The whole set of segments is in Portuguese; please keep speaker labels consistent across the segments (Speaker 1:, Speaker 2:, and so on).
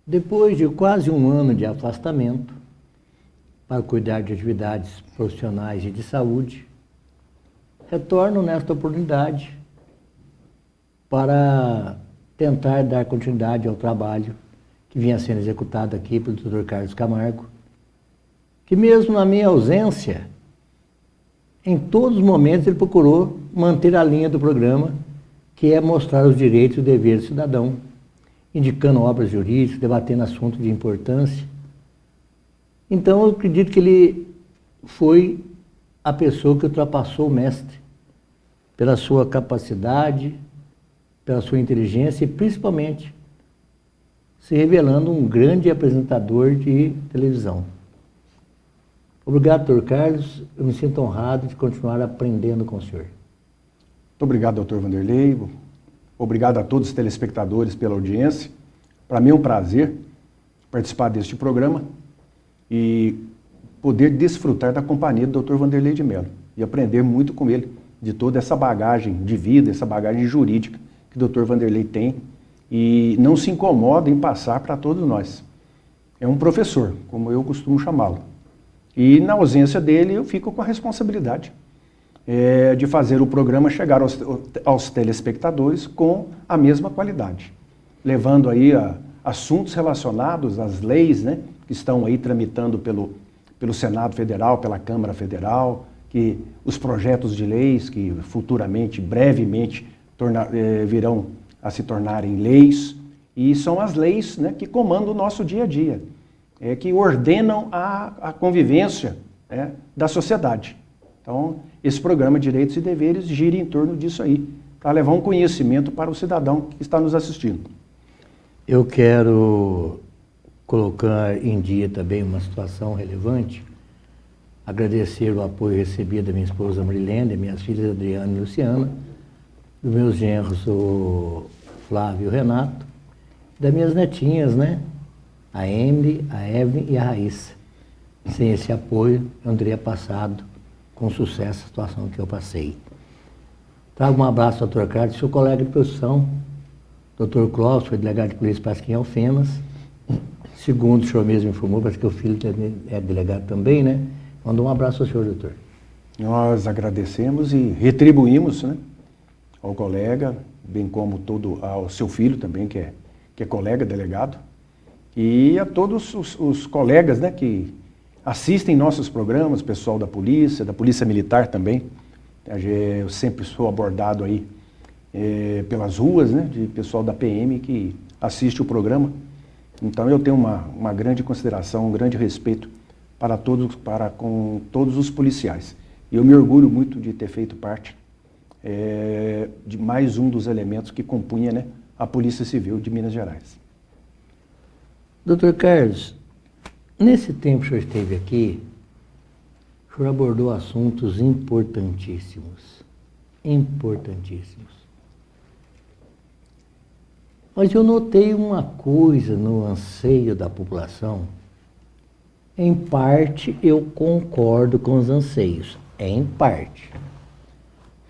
Speaker 1: Depois de quase um ano de afastamento para cuidar de atividades profissionais e de saúde, retorno nesta oportunidade para tentar dar continuidade ao trabalho que vinha sendo executado aqui pelo Dr. Carlos Camargo, que mesmo na minha ausência, em todos os momentos ele procurou manter a linha do programa, que é mostrar os direitos e os deveres do cidadão, indicando obras jurídicas, debatendo assuntos de importância. Então eu acredito que ele foi a pessoa que ultrapassou o mestre pela sua capacidade, pela sua inteligência e principalmente se revelando um grande apresentador de televisão. Obrigado, Dr. Carlos. Eu me sinto honrado de continuar aprendendo com o senhor.
Speaker 2: Muito obrigado, Dr. Vanderlei. Obrigado a todos os telespectadores pela audiência. Para mim é um prazer participar deste programa e poder desfrutar da companhia do Dr. Vanderlei de Mello e aprender muito com ele de toda essa bagagem de vida, essa bagagem jurídica que o Dr. Vanderlei tem e não se incomoda em passar para todos nós. É um professor, como eu costumo chamá-lo. E na ausência dele eu fico com a responsabilidade de fazer o programa chegar aos telespectadores com a mesma qualidade, levando aí assuntos relacionados às leis, né, que estão aí tramitando pelo Senado Federal, pela Câmara Federal, que os projetos de leis que futuramente, brevemente, virão a se tornarem leis, e são as leis, né, que comandam o nosso dia a dia, que ordenam a convivência, da sociedade. Então, esse programa Direitos e Deveres gira em torno disso aí, para levar um conhecimento para o cidadão que está nos assistindo.
Speaker 1: Eu quero colocar em dia também uma situação relevante, agradecer o apoio recebido da minha esposa Marilene, das minhas filhas Adriana e Luciana, dos meus genros, o Flávio e o Renato, das minhas netinhas, né? A Emily, a Evelyn e a Raíssa. Sem esse apoio, eu não teria passado com sucesso a situação que eu passei. Trago um abraço ao Dr. Carlos, seu colega de profissão, Dr. Clóvis, foi delegado de polícia para em Alfenas. Segundo o senhor mesmo informou, parece que o filho é delegado também, né? Manda um abraço ao senhor, doutor.
Speaker 2: Nós agradecemos e retribuímos, né, ao colega, bem como ao seu filho também, que é colega delegado, e a todos os colegas, né, que assistem nossos programas, pessoal da Polícia Militar também. Eu sempre sou abordado aí pelas ruas, né, de pessoal da PM que assiste o programa. Então eu tenho uma grande consideração, um grande respeito com todos os policiais. E eu me orgulho muito de ter feito parte de mais um dos elementos que compunha, né, a Polícia Civil de Minas Gerais.
Speaker 1: Doutor Carlos, nesse tempo que o senhor esteve aqui, o senhor abordou assuntos importantíssimos. Importantíssimos. Mas eu notei uma coisa no anseio da população. Em parte, eu concordo com os anseios. Em parte.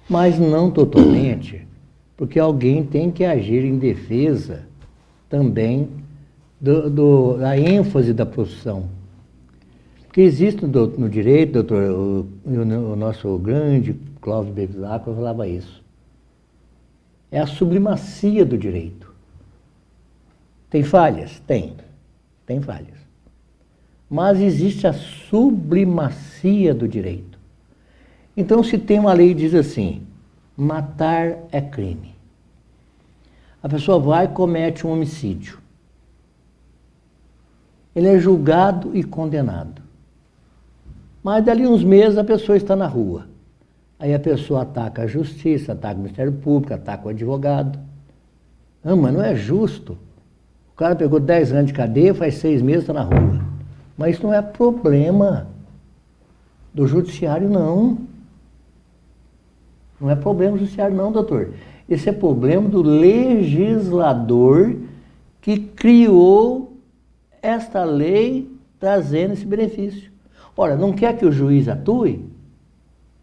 Speaker 1: Mas não totalmente, porque alguém tem que agir em defesa também da ênfase da profissão. Porque existe no direito, doutor, o nosso grande Clóvis Bevilacqua falava isso. É a sublimacia do direito. Tem falhas? Tem falhas. Mas existe a sublimacia do direito. Então, se tem uma lei que diz assim, matar é crime. A pessoa vai e comete um homicídio. Ele é julgado e condenado. Mas dali uns meses a pessoa está na rua. Aí a pessoa ataca a justiça, ataca o Ministério Público, ataca o advogado. Não, mas não é justo. O cara pegou 10 anos de cadeia, faz 6 meses está na rua. Mas isso não é problema do judiciário, não. Não é problema do judiciário, não, doutor. Esse é problema do legislador que criou esta lei trazendo esse benefício. Ora, não quer que o juiz atue?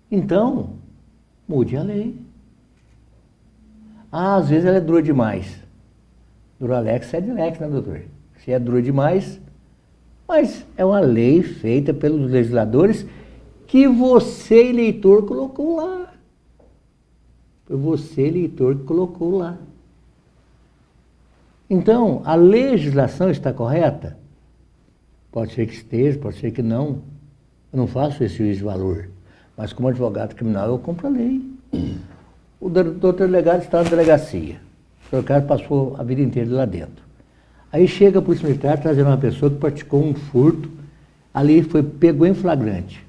Speaker 1: Então, mude a lei. Ah, às vezes ela é dura demais. Duralex é de lex, né, doutor? Se é dura demais, mas é uma lei feita pelos legisladores que você, eleitor, colocou lá. Foi você, eleitor, que colocou lá. Então, a legislação está correta? Pode ser que esteja, pode ser que não. Eu não faço esse juízo de valor. Mas como advogado criminal, eu compro a lei. O doutor delegado está na delegacia. O senhor Carlos passou a vida inteira lá dentro. Aí chega a polícia militar trazendo uma pessoa que praticou um furto, ali pegou em flagrante.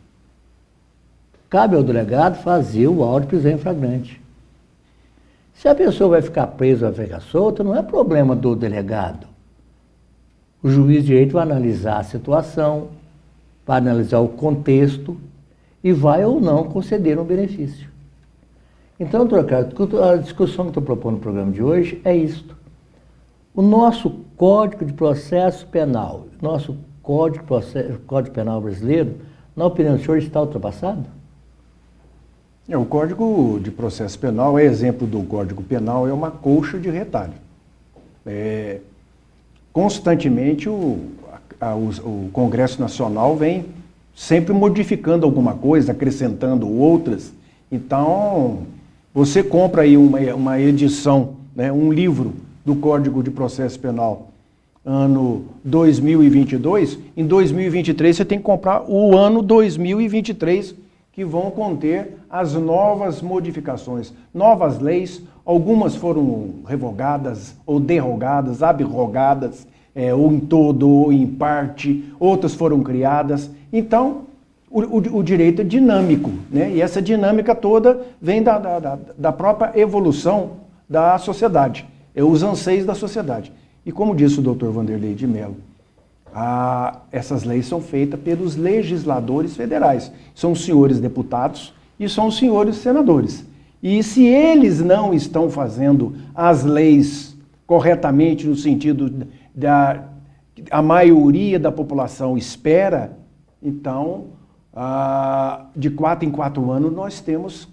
Speaker 1: Cabe ao delegado fazer o auto de prisão em flagrante. Se a pessoa vai ficar presa ou vai ficar solta, não é problema do delegado. O juiz de direito vai analisar a situação, vai analisar o contexto e vai ou não conceder um benefício. Então, doutor Carlos, a discussão que estou propondo no programa de hoje é isto. O nosso Código de Processo Penal, nosso Código Penal brasileiro, na opinião do senhor, está ultrapassado?
Speaker 2: O Código de Processo Penal, é exemplo do Código Penal, é uma colcha de retalho. Constantemente o Congresso Nacional vem sempre modificando alguma coisa, acrescentando outras. Então, você compra aí uma edição, né, um livro do Código de Processo Penal, ano 2022, em 2023 você tem que comprar o ano 2023, que vão conter as novas modificações, novas leis. Algumas foram revogadas ou derrogadas, abrogadas, ou em todo ou em parte, outras foram criadas. Então, o direito é dinâmico, né? E essa dinâmica toda vem da própria evolução da sociedade, os anseios da sociedade. E como disse o doutor Vanderlei de Mello, essas leis são feitas pelos legisladores federais. São os senhores deputados e são os senhores senadores. E se eles não estão fazendo as leis corretamente no sentido da a maioria da população espera, então, de 4 em 4 anos nós temos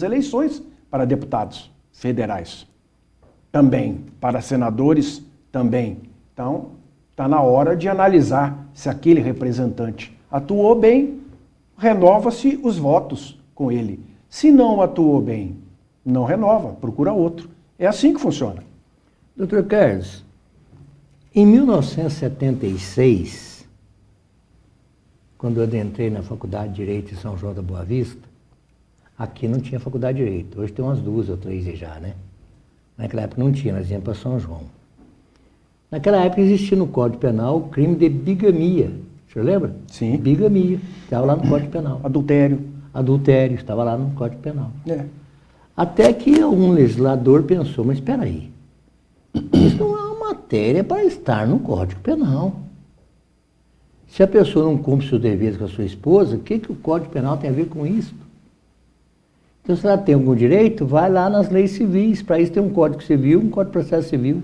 Speaker 2: eleições para deputados federais. Também, para senadores, também. Então, está na hora de analisar se aquele representante atuou bem, renova-se os votos com ele. Se não atuou bem, não renova, procura outro. É assim que funciona.
Speaker 1: Doutor Carlos, em 1976, quando eu adentrei na Faculdade de Direito em São João da Boa Vista, aqui não tinha Faculdade de Direito. Hoje tem umas 2 ou 3 já, né? Naquela época não tinha, nós íamos para São João. Naquela época existia no Código Penal o crime de bigamia. O senhor lembra?
Speaker 2: Sim.
Speaker 1: Bigamia. Estava lá no Código Penal. Adultério, estava lá no Código Penal. Até que um legislador pensou, mas espera aí, isso não é uma matéria para estar no Código Penal. Se a pessoa não cumpre seus deveres com a sua esposa, o que o Código Penal tem a ver com isso? Então, se ela tem algum direito, vai lá nas leis civis. Para isso tem um Código Civil, um Código de Processo Civil.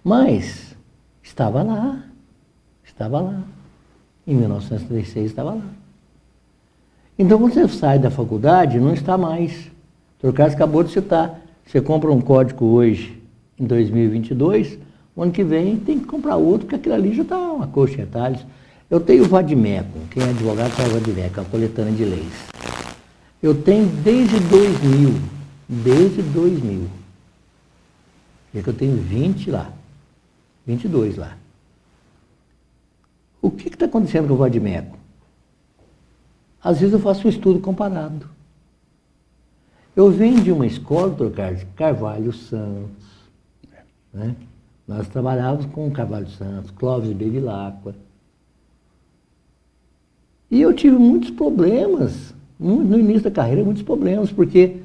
Speaker 1: Mas estava lá. Em 1936 estava lá. Então, quando você sai da faculdade, não está mais. O Dr. Carlos acabou de citar. Você compra um código hoje, em 2022, o ano que vem tem que comprar outro, porque aquilo ali já está uma coxa de retalhos. Eu tenho o Vadimeco, quem é advogado sabe o Vadimeco, a coletânea de leis. Eu tenho desde 2000. É que eu tenho 20 lá, 22 lá. O que está acontecendo com o Vadimeco? Às vezes eu faço um estudo comparado. Eu venho de uma escola, doutor Carlos, Carvalho Santos, né? Nós trabalhávamos com Carvalho Santos, Clóvis de Bevilacqua. E eu tive muitos problemas, no início da carreira, muitos problemas, porque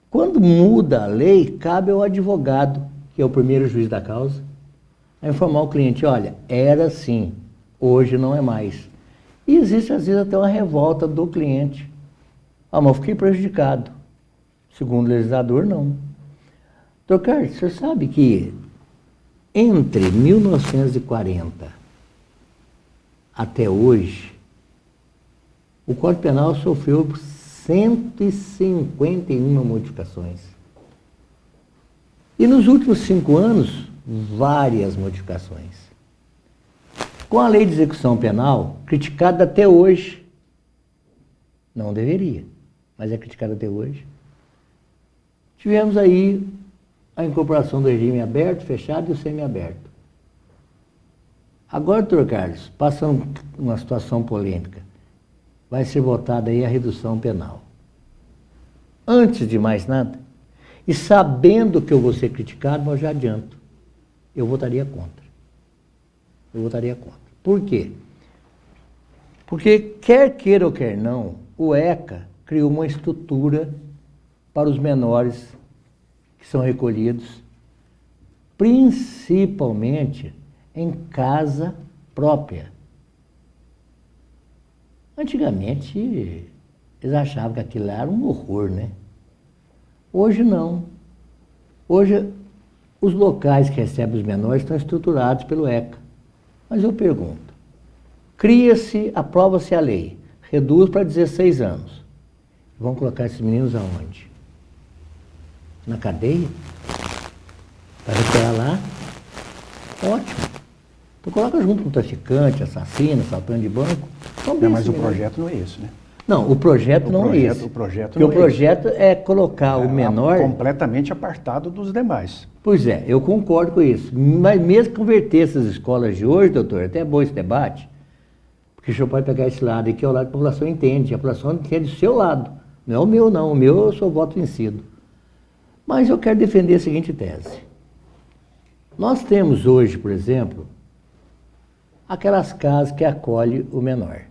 Speaker 1: quando muda a lei, cabe ao advogado, que é o primeiro juiz da causa, a informar o cliente, olha, era assim, hoje não é mais. E existe, às vezes, até uma revolta do cliente. Ah, mas eu fiquei prejudicado. Segundo o legislador, não. Doutor Carlos, o senhor sabe que entre 1940 até hoje, o Código Penal sofreu 151 modificações. E nos últimos 5 anos, várias modificações. Com a lei de execução penal, criticada até hoje, não deveria, mas é criticada até hoje, tivemos aí a incorporação do regime aberto, fechado e o semiaberto. Agora, doutor Carlos, passando uma situação polêmica, vai ser votada aí a redução penal. Antes de mais nada, e sabendo que eu vou ser criticado, mas eu já adianto, eu votaria contra. Eu votaria contra. Por quê? Porque, quer queira ou quer não, o ECA criou uma estrutura para os menores que são recolhidos, principalmente em casa própria. Antigamente, eles achavam que aquilo era um horror, né? Hoje não. Hoje, os locais que recebem os menores estão estruturados pelo ECA. Mas eu pergunto, cria-se, aprova-se a lei, reduz para 16 anos. Vão colocar esses meninos aonde? Na cadeia? Para recuperar lá? Ótimo. Então coloca junto com traficante, assassino, assaltante de banco.
Speaker 2: Mas o projeto não é esse, né?
Speaker 1: Não, o projeto não é esse.
Speaker 2: O projeto
Speaker 1: porque
Speaker 2: não
Speaker 1: o projeto é colocar o menor...
Speaker 2: completamente apartado dos demais.
Speaker 1: Pois é, eu concordo com isso. Mas mesmo converter essas escolas de hoje, doutor, até é bom esse debate, porque o senhor pode pegar esse lado aqui, é o lado que a população entende. A população entende o seu lado. Não é o meu, não. O meu eu sou voto vencido. Mas eu quero defender a seguinte tese. Nós temos hoje, por exemplo, aquelas casas que acolhem o menor.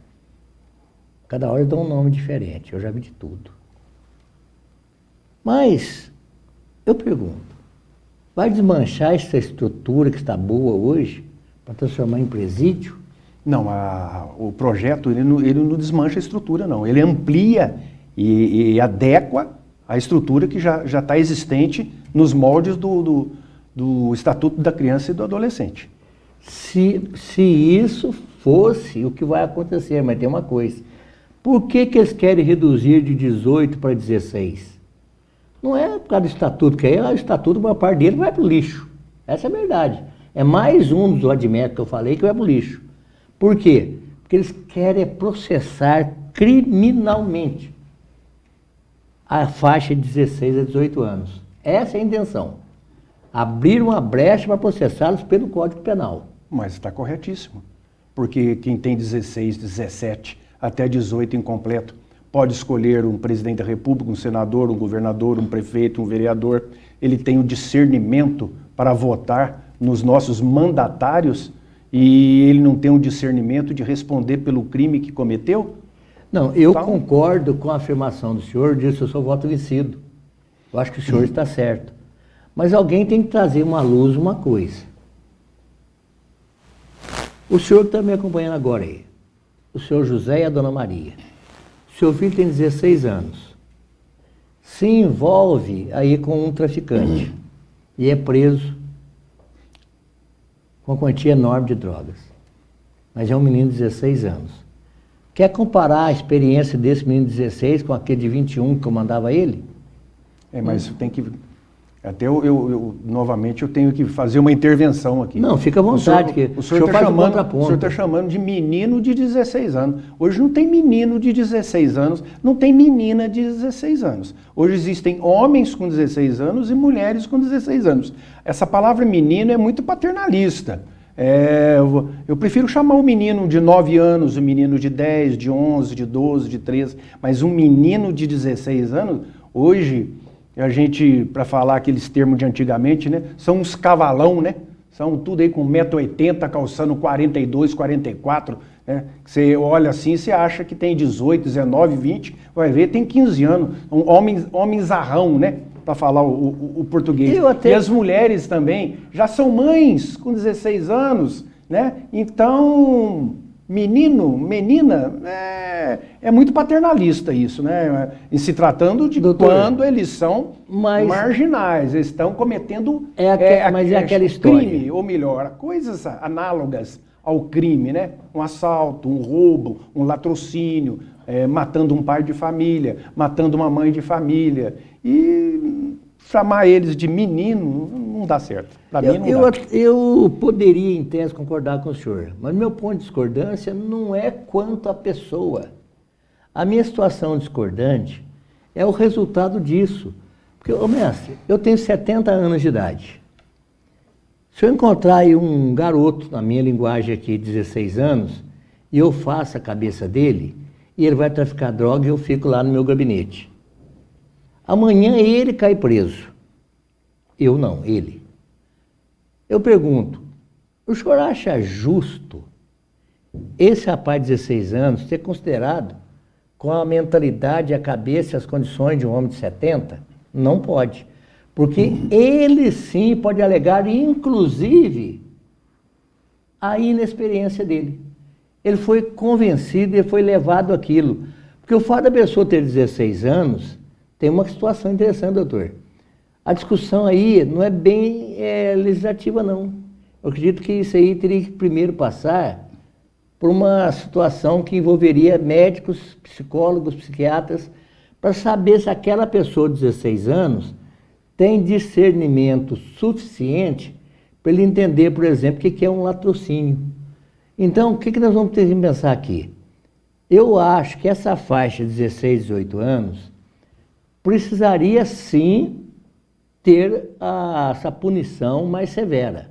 Speaker 1: Cada hora dá um nome diferente, eu já vi de tudo. Mas, eu pergunto, vai desmanchar essa estrutura que está boa hoje para transformar em presídio?
Speaker 2: Não, o projeto ele não desmancha a estrutura, não. Ele amplia e adequa a estrutura que já está existente nos moldes do Estatuto da Criança e do Adolescente.
Speaker 1: Se isso fosse o que vai acontecer, mas tem uma coisa. Por que eles querem reduzir de 18 para 16? Não é por causa do estatuto, porque aí o estatuto, uma parte dele vai para o lixo. Essa é a verdade. É mais um dos adméticos que eu falei que vai para o lixo. Por quê? Porque eles querem processar criminalmente a faixa de 16 a 18 anos. Essa é a intenção. Abrir uma brecha para processá-los pelo Código Penal.
Speaker 2: Mas está corretíssimo. Porque quem tem 16, 17... até 18 incompleto, pode escolher um presidente da República, um senador, um governador, um prefeito, um vereador. Ele tem o discernimento para votar nos nossos mandatários e ele não tem o discernimento de responder pelo crime que cometeu?
Speaker 1: Não, eu concordo com a afirmação do senhor, disso eu sou voto vencido. Eu acho que o senhor está certo. Mas alguém tem que trazer uma luz, uma coisa. O senhor está me acompanhando agora aí. O senhor José e a dona Maria. O seu filho tem 16 anos. Se envolve aí com um traficante e é preso com uma quantia enorme de drogas. Mas é um menino de 16 anos. Quer comparar a experiência desse menino de 16 com aquele de 21 que eu mandava ele?
Speaker 2: Mas tem que... Até novamente, eu tenho que fazer uma intervenção aqui.
Speaker 1: Não, fica à vontade.
Speaker 2: O senhor está chamando de menino de 16 anos. Hoje não tem menino de 16 anos, não tem menina de 16 anos. Hoje existem homens com 16 anos e mulheres com 16 anos. Essa palavra menino é muito paternalista. Eu prefiro chamar o menino de 9 anos, o menino de 10, de 11, de 12, de 13, mas um menino de 16 anos, hoje... A gente, para falar aqueles termos de antigamente, né? São uns cavalão, né? São tudo aí com 1,80 m, calçando 42, 44, né? Você olha assim, você acha que tem 18, 19, 20, vai ver, tem 15 anos. Homenzarrão, né? Para falar o português. E as mulheres também já são mães com 16 anos, né? Então, Menino, menina, é muito paternalista isso, né? Em se tratando de
Speaker 1: Doutor,
Speaker 2: quando eles são marginais, eles estão cometendo
Speaker 1: mas é aquela história.
Speaker 2: crime, ou melhor, coisas análogas ao crime, né? Um assalto, um roubo, um latrocínio, matando um pai de família, matando uma mãe de família. E chamar eles de menino não dá certo. Para mim não dá.
Speaker 1: Eu poderia, em tese, concordar com o senhor, mas meu ponto de discordância não é quanto à pessoa. A minha situação discordante é o resultado disso. Porque, ô mestre, eu tenho 70 anos de idade. Se eu encontrar aí um garoto, na minha linguagem aqui, 16 anos, e eu faço a cabeça dele, e ele vai traficar droga e eu fico lá no meu gabinete. Amanhã ele cai preso. Eu não, ele. Eu pergunto, o senhor acha justo esse rapaz de 16 anos ser considerado com a mentalidade, a cabeça e as condições de um homem de 70? Não pode. Porque ele sim pode alegar, inclusive, a inexperiência dele. Ele foi convencido e foi levado àquilo. Porque o fato da pessoa ter 16 anos tem uma situação interessante, doutor. A discussão aí não é bem legislativa, não. Eu acredito que isso aí teria que primeiro passar por uma situação que envolveria médicos, psicólogos, psiquiatras, para saber se aquela pessoa de 16 anos tem discernimento suficiente para ele entender, por exemplo, o que é um latrocínio. Então, o que nós vamos ter que pensar aqui? Eu acho que essa faixa de 16, 18 anos precisaria sim ter essa punição mais severa,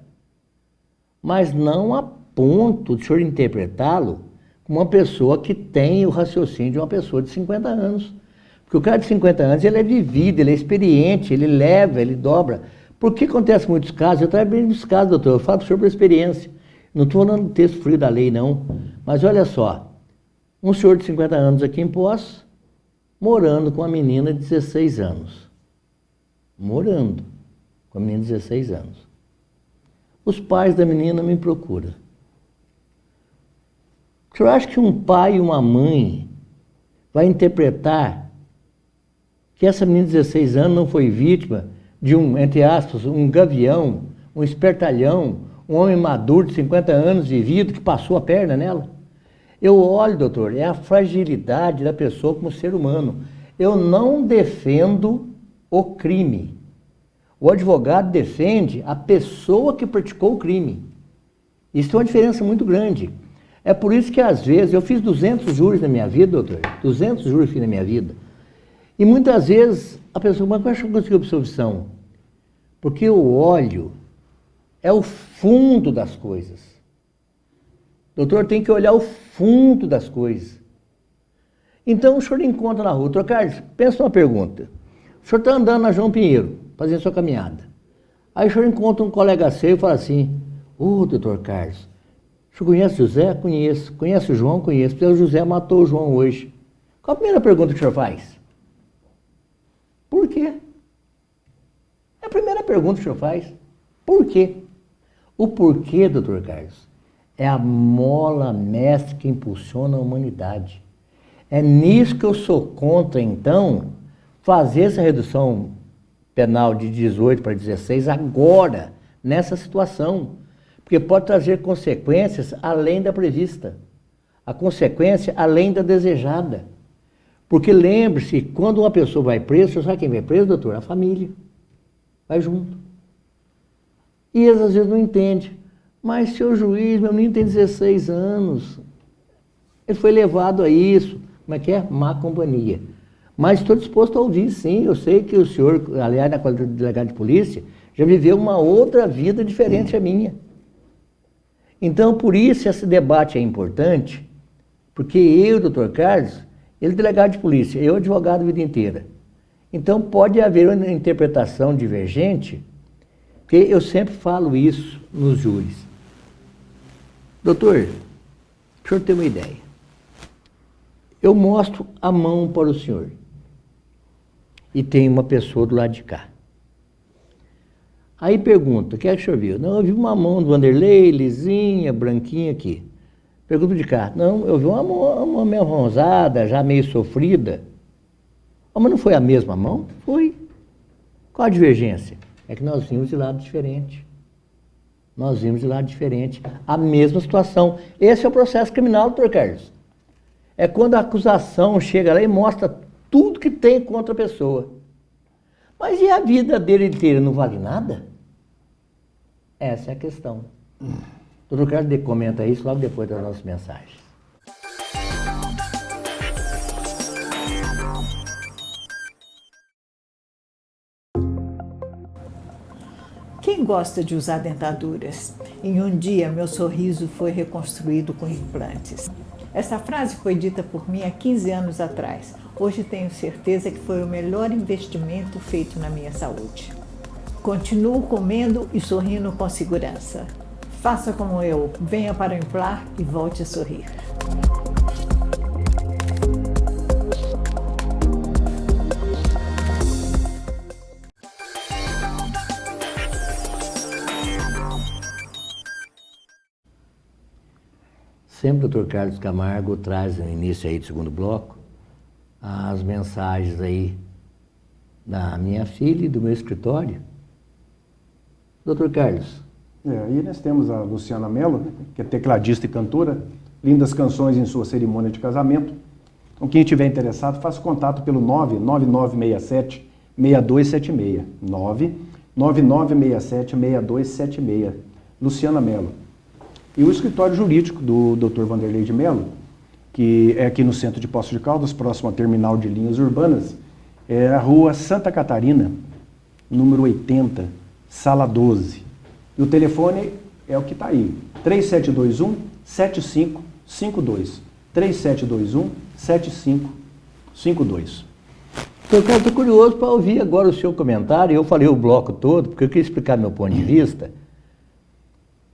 Speaker 1: mas não a ponto de o senhor interpretá-lo como uma pessoa que tem o raciocínio de uma pessoa de 50 anos. Porque o cara de 50 anos, ele é vivido, ele é experiente, ele leva, ele dobra. Por que acontece muitos casos? Eu trago muitos casos, doutor, eu falo sobre a experiência. Não estou falando do texto frio da lei, não. Mas olha só, um senhor de 50 anos aqui em Poços, morando com uma menina de 16 anos. Morando com a menina de 16 anos. Os pais da menina me procuram. O senhor acha que um pai e uma mãe vai interpretar que essa menina de 16 anos não foi vítima de um, entre aspas, um gavião, um espertalhão, um homem maduro de 50 anos vivido que passou a perna nela? Eu olho, doutor, é a fragilidade da pessoa como ser humano. Eu não defendo o crime. O advogado defende a pessoa que praticou o crime. Isso é uma diferença muito grande. É por isso que, às vezes, eu fiz 200 júris na minha vida, doutor. 200 júris fiz na minha vida. E muitas vezes a pessoa, mas como é que eu consegui absolvição? Porque eu olho, é o fundo das coisas. Doutor, tem que olhar o fundo das coisas. Então o senhor encontra na rua, doutor Carlos, pensa numa pergunta. O senhor está andando na João Pinheiro, fazendo sua caminhada. Aí o senhor encontra um colega seu e fala assim, doutor Carlos, o senhor conhece o José? Conheço. Conhece o João? Conheço. Porque o José matou o João hoje. Qual a primeira pergunta que o senhor faz? Por quê? É a primeira pergunta que o senhor faz. Por quê? O porquê, doutor Carlos, é a mola mestre que impulsiona a humanidade. É nisso que eu sou contra, então, fazer essa redução penal de 18 para 16 agora, nessa situação. Porque pode trazer consequências além da prevista. A consequência além da desejada. Porque lembre-se, quando uma pessoa vai presa, você sabe quem vai preso, doutor? A família. Vai junto. E eles às vezes não entendem. Mas, seu juiz, meu menino tem 16 anos. Ele foi levado a isso. Como é que é? Má companhia. Mas estou disposto a ouvir, sim. Eu sei que o senhor, aliás, na qualidade de delegado de polícia, já viveu uma outra vida diferente da minha. Então, por isso, esse debate é importante, porque eu, doutor Carlos, ele é delegado de polícia, eu advogado a vida inteira. Então, pode haver uma interpretação divergente, porque eu sempre falo isso nos júris. Doutor, o senhor tem uma ideia. Eu mostro a mão para o senhor e tem uma pessoa do lado de cá. Aí pergunta, o que é que o senhor viu? Não, eu vi uma mão do Vanderlei, lisinha, branquinha aqui. Pergunto de cá. Não, eu vi uma mão rosada, já meio sofrida. Ah, mas não foi a mesma mão? Foi. Qual a divergência? É que nós vimos de lado diferente. Nós vimos de lado diferente. A mesma situação. Esse é o processo criminal, doutor Carlos. É quando a acusação chega lá e mostra tudo que tem contra a pessoa. Mas e a vida dele inteira não vale nada? Essa é a questão. Doutor Carlos comenta isso logo depois das nossas mensagens.
Speaker 3: Quem gosta de usar dentaduras? Em um dia, meu sorriso foi reconstruído com implantes. Essa frase foi dita por mim há 15 anos atrás. Hoje tenho certeza que foi o melhor investimento feito na minha saúde. Continuo comendo e sorrindo com segurança. Faça como eu, venha para o Implar e volte a sorrir.
Speaker 1: Sempre o Dr. Carlos Camargo traz no início aí do segundo bloco as mensagens aí da minha filha e do meu escritório. Dr. Carlos.
Speaker 2: Aí nós temos a Luciana Mello, que é tecladista e cantora, lindas canções em sua cerimônia de casamento. Então, quem estiver interessado, faça contato pelo 99967-6276. 99967-6276. Luciana Mello. E o escritório jurídico do Dr. Vanderlei de Mello, que é aqui no centro de Poços de Caldas, próximo à terminal de linhas urbanas, é a rua Santa Catarina, número 80, sala 12. E o telefone é o que está aí, 3721-7552. 3721-7552.
Speaker 1: Eu estou curioso para ouvir agora o seu comentário. Eu falei o bloco todo, porque eu queria explicar meu ponto de vista.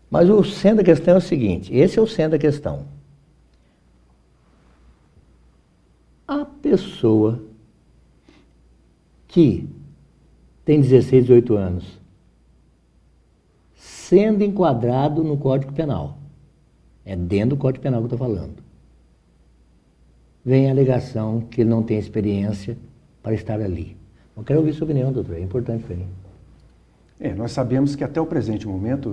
Speaker 1: Mas o centro da questão é o seguinte, esse é o centro da questão. A pessoa que tem 16, 18 anos, sendo enquadrado no Código Penal, é dentro do Código Penal que eu estou falando, vem a alegação que ele não tem experiência para estar ali. Eu quero ouvir sua opinião, doutor, é importante para mim.
Speaker 2: Nós sabemos que até o presente momento,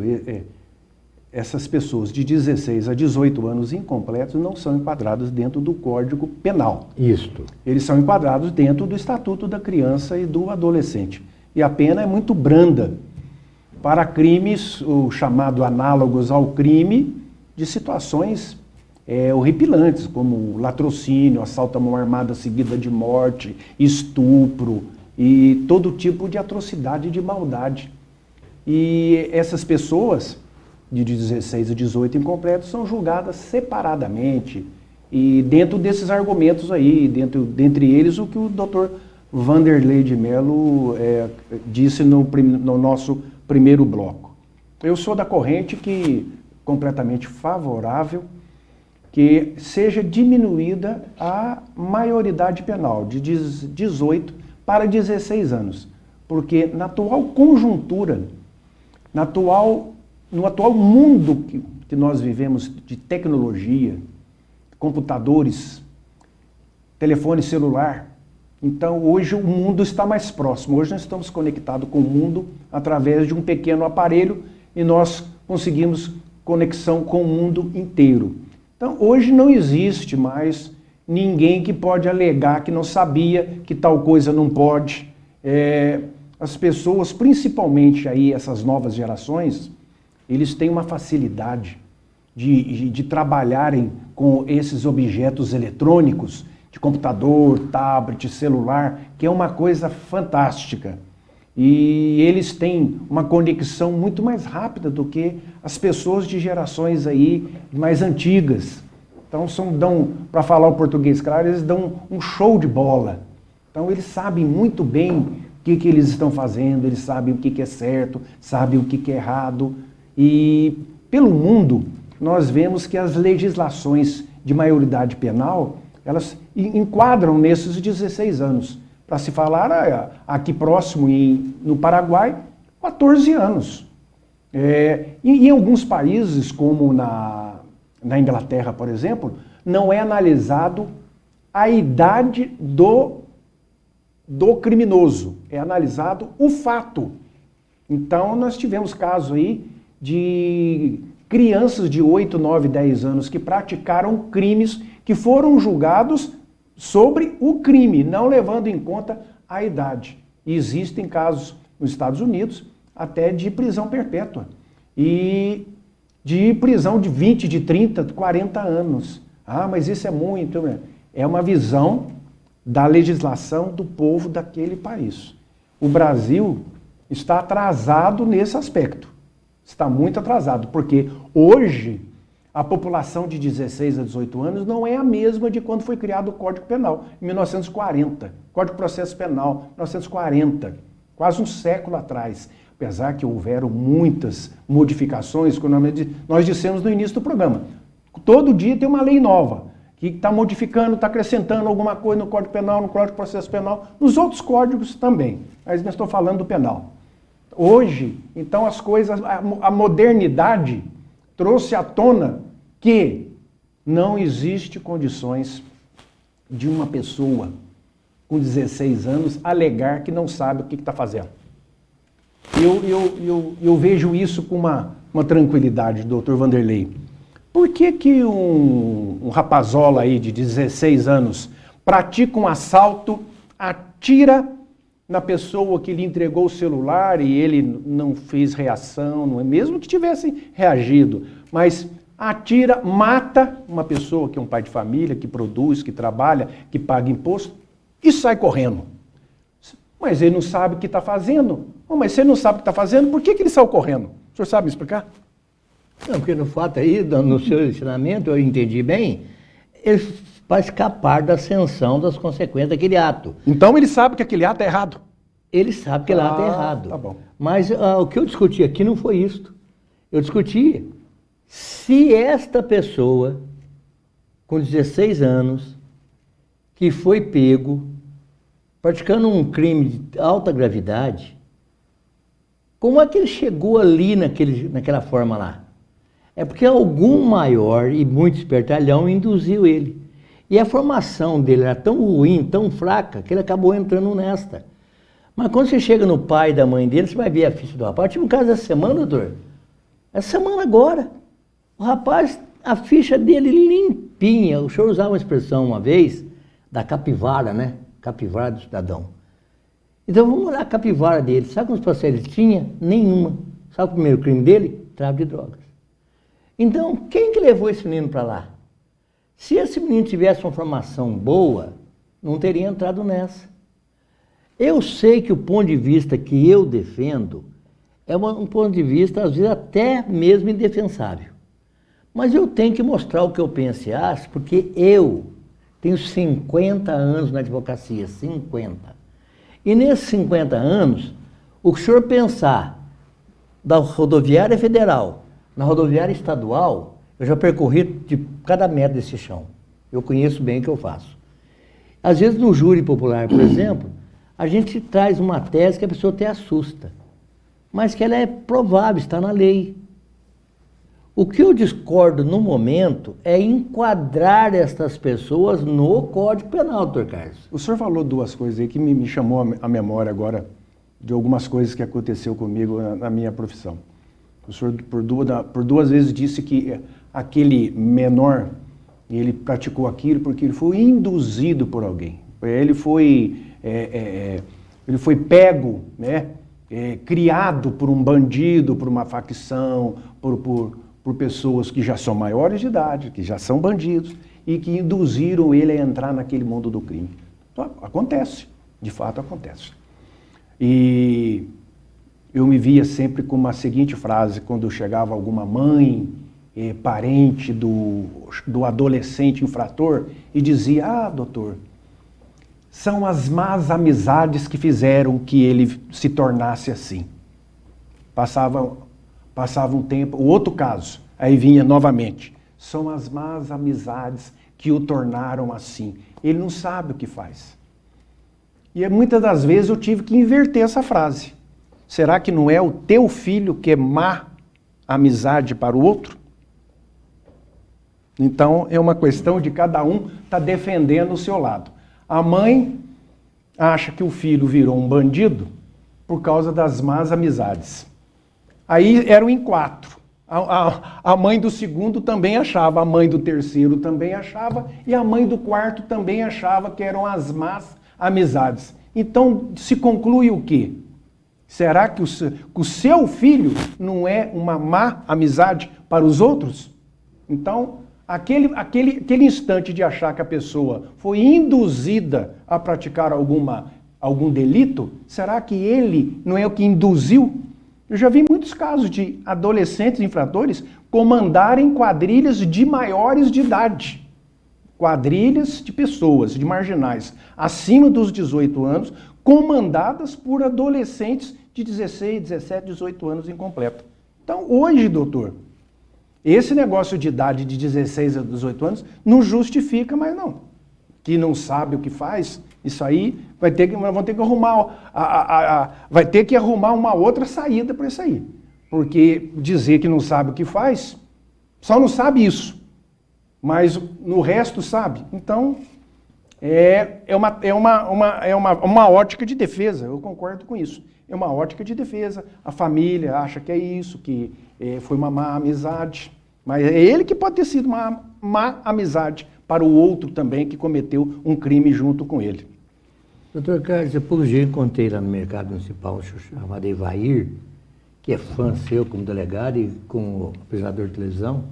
Speaker 2: essas pessoas de 16 a 18 anos incompletos não são enquadradas dentro do Código Penal.
Speaker 1: Isto.
Speaker 2: Eles são enquadrados dentro do Estatuto da Criança e do Adolescente. E a pena é muito branda para crimes, o chamado análogos ao crime, de situações horripilantes, como latrocínio, assalto à mão armada seguida de morte, estupro e todo tipo de atrocidade e de maldade. E essas pessoas de 16 a 18 incompletos são julgadas separadamente e dentro desses argumentos aí, dentre eles o que o Dr. Vanderlei de Mello disse no nosso primeiro bloco. Eu sou da corrente que completamente favorável que seja diminuída a maioridade penal de 18 para 16 anos, porque na atual conjuntura, no atual mundo que nós vivemos de tecnologia, computadores, telefone celular, então hoje o mundo está mais próximo. Hoje nós estamos conectados com o mundo através de um pequeno aparelho e nós conseguimos conexão com o mundo inteiro. Então hoje não existe mais ninguém que pode alegar que não sabia que tal coisa não pode. As pessoas, principalmente aí essas novas gerações, eles têm uma facilidade de trabalharem com esses objetos eletrônicos, de computador, tablet, celular, que é uma coisa fantástica. E eles têm uma conexão muito mais rápida do que as pessoas de gerações aí mais antigas. Então, para falar o português claro, eles dão um show de bola. Então, eles sabem muito bem o que eles estão fazendo, eles sabem o que é certo, sabem o que é errado. E pelo mundo, nós vemos que as legislações de maioridade penal, elas enquadram nesses 16 anos. Para se falar, aqui próximo, no Paraguai, 14 anos. E em alguns países, como na Inglaterra, por exemplo, não é analisado a idade do criminoso, é analisado o fato. Então, nós tivemos casos aí de crianças de 8, 9, 10 anos que praticaram crimes que foram julgados sobre o crime, não levando em conta a idade. E existem casos nos Estados Unidos até de prisão perpétua e de prisão de 20, de 30, de 40 anos. Ah, mas isso é muito. É uma visão da legislação do povo daquele país. O Brasil está atrasado nesse aspecto. Está muito atrasado, porque hoje a população de 16 a 18 anos não é a mesma de quando foi criado o Código Penal, em 1940. Código de Processo Penal, 1940, quase um século atrás. Apesar que houveram muitas modificações, como nós dissemos no início do programa. Todo dia tem uma lei nova, que está modificando, está acrescentando alguma coisa no Código Penal, no Código de Processo Penal, nos outros códigos também. Mas não estou falando do penal. Hoje, então, as coisas, a modernidade trouxe à tona que não existe condições de uma pessoa com 16 anos alegar que não sabe o que está fazendo. Eu vejo isso com uma tranquilidade, doutor Vanderlei. Por que um rapazola aí de 16 anos pratica um assalto, atira na pessoa que lhe entregou o celular e ele não fez reação, não é mesmo que tivessem reagido, mas atira, mata uma pessoa que é um pai de família, que produz, que trabalha, que paga imposto e sai correndo? Mas ele não sabe o que está fazendo. Oh, mas se ele não sabe o que está fazendo, por que ele saiu correndo? O senhor sabe me explicar?
Speaker 1: Não, porque no fato aí, no seu ensinamento, eu entendi bem, ele vai escapar da sanção das consequências daquele ato.
Speaker 2: Então ele sabe que aquele ato é errado?
Speaker 1: Ele sabe que aquele ato é errado.
Speaker 2: Tá bom.
Speaker 1: Mas o que eu discuti aqui não foi isto. Eu discuti se esta pessoa, com 16 anos, que foi pego, praticando um crime de alta gravidade, como é que ele chegou ali naquela forma lá? É porque algum maior e muito espertalhão induziu ele. E a formação dele era tão ruim, tão fraca, que ele acabou entrando nesta. Mas quando você chega no pai e da mãe dele, você vai ver a ficha do rapaz. Eu tive um caso essa semana, doutor. Essa semana agora. O rapaz, a ficha dele limpinha. O senhor usava uma expressão uma vez, da capivara, né? Capivara do cidadão. Então vamos olhar a capivara dele. Sabe quantos processos ele tinha? Nenhuma. Sabe o primeiro crime dele? Tráfico de drogas. Então, quem que levou esse menino para lá? Se esse menino tivesse uma formação boa, não teria entrado nessa. Eu sei que o ponto de vista que eu defendo é um ponto de vista, às vezes, até mesmo indefensável. Mas eu tenho que mostrar o que eu penso e acho, porque eu tenho 50 anos na advocacia, 50. E nesses 50 anos, o que o senhor pensar da rodoviária federal, na rodoviária estadual, eu já percorri de cada metro desse chão. Eu conheço bem o que eu faço. Às vezes no júri popular, por exemplo, a gente traz uma tese que a pessoa até assusta, mas que ela é provável, está na lei. O que eu discordo no momento é enquadrar estas pessoas no Código Penal, doutor Carlos.
Speaker 2: O senhor falou duas coisas aí que me chamou a memória agora de algumas coisas que aconteceu comigo na minha profissão. O senhor por duas vezes disse que aquele menor, ele praticou aquilo porque ele foi induzido por alguém. Ele foi pego, né? Criado por um bandido, por uma facção, por pessoas que já são maiores de idade, que já são bandidos e que induziram ele a entrar naquele mundo do crime. Então, acontece, de fato acontece. E eu me via sempre com uma seguinte frase, quando chegava alguma mãe, parente do adolescente infrator, e dizia: doutor, são as más amizades que fizeram que ele se tornasse assim. Passava um tempo, o outro caso, aí vinha novamente: são as más amizades que o tornaram assim. Ele não sabe o que faz. E muitas das vezes eu tive que inverter essa frase. Será que não é o teu filho que é má amizade para o outro? Então, é uma questão de cada um estar defendendo o seu lado. A mãe acha que o filho virou um bandido por causa das más amizades. Aí eram em 4. A mãe do segundo também achava, a mãe do terceiro também achava, e a mãe do quarto também achava que eram as más amizades. Então, se conclui o quê? Será que o seu filho não é uma má amizade para os outros? Então, aquele instante de achar que a pessoa foi induzida a praticar algum delito, será que ele não é o que induziu? Eu já vi muitos casos de adolescentes infratores comandarem quadrilhas de maiores de idade. Quadrilhas de pessoas, de marginais, acima dos 18 anos, comandadas por adolescentes de 16, 17, 18 anos incompleto. Então, hoje, doutor, esse negócio de idade de 16 a 18 anos não justifica mais não. Que não sabe o que faz, isso aí vão ter que arrumar, vai ter que arrumar uma outra saída para isso aí. Porque dizer que não sabe o que faz, só não sabe isso, mas no resto sabe. Então, é uma ótica de defesa, eu concordo com isso. É uma ótica de defesa. A família acha que é isso, que foi uma má amizade, mas é ele que pode ter sido uma má amizade para o outro também que cometeu um crime junto com ele.
Speaker 1: Doutor Carlos, eu pouco dia encontrei lá no mercado municipal um senhor chamado Evair, que é fã seu como delegado e como apresentador de televisão,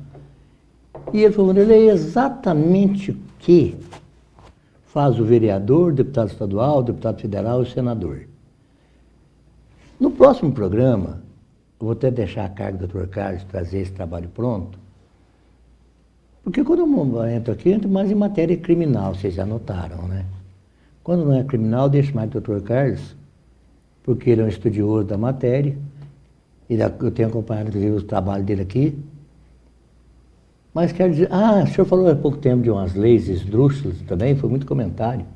Speaker 1: e ele falou, ele é exatamente o que faz o vereador, o deputado estadual, o deputado federal e o senador. No próximo programa, eu vou até deixar a cargo do doutor Carlos trazer esse trabalho pronto, porque quando eu entro aqui, eu entro mais em matéria criminal, vocês já notaram, né? Quando não é criminal, deixo mais o doutor Carlos, porque ele é um estudioso da matéria, e eu tenho acompanhado, inclusive, o trabalho dele aqui. Mas quero dizer, o senhor falou há pouco tempo de umas leis esdrúxulas também, foi muito comentário.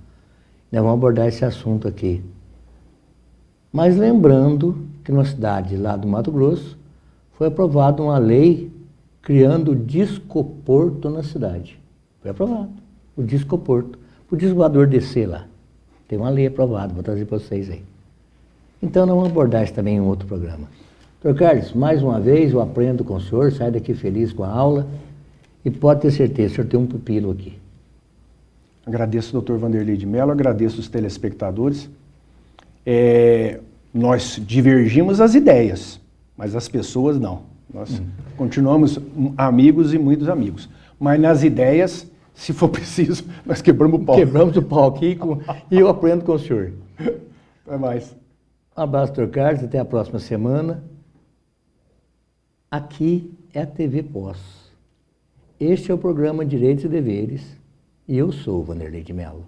Speaker 1: Nós vamos abordar esse assunto aqui. Mas lembrando que numa cidade lá do Mato Grosso, foi aprovada uma lei criando o discoporto na cidade. Foi aprovado, o discoporto. O discoador descer lá. Tem uma lei aprovada, vou trazer para vocês aí. Então nós vamos abordar isso também em um outro programa. Doutor Carlos, mais uma vez eu aprendo com o senhor, saio daqui feliz com a aula e pode ter certeza, o senhor tem um pupilo aqui.
Speaker 2: Agradeço o doutor Vanderlei de Mello, agradeço os telespectadores. Nós divergimos as ideias, mas as pessoas não. Nós continuamos amigos e muitos amigos. Mas nas ideias, se for preciso, nós quebramos o pau.
Speaker 1: Quebramos o pau aqui e eu aprendo com o senhor.
Speaker 2: Até mais.
Speaker 1: Um abraço, doutor Carlos, até a próxima semana. Aqui é a TV Pós. Este é o programa Direitos e Deveres e eu sou o Vanderlei de Mello.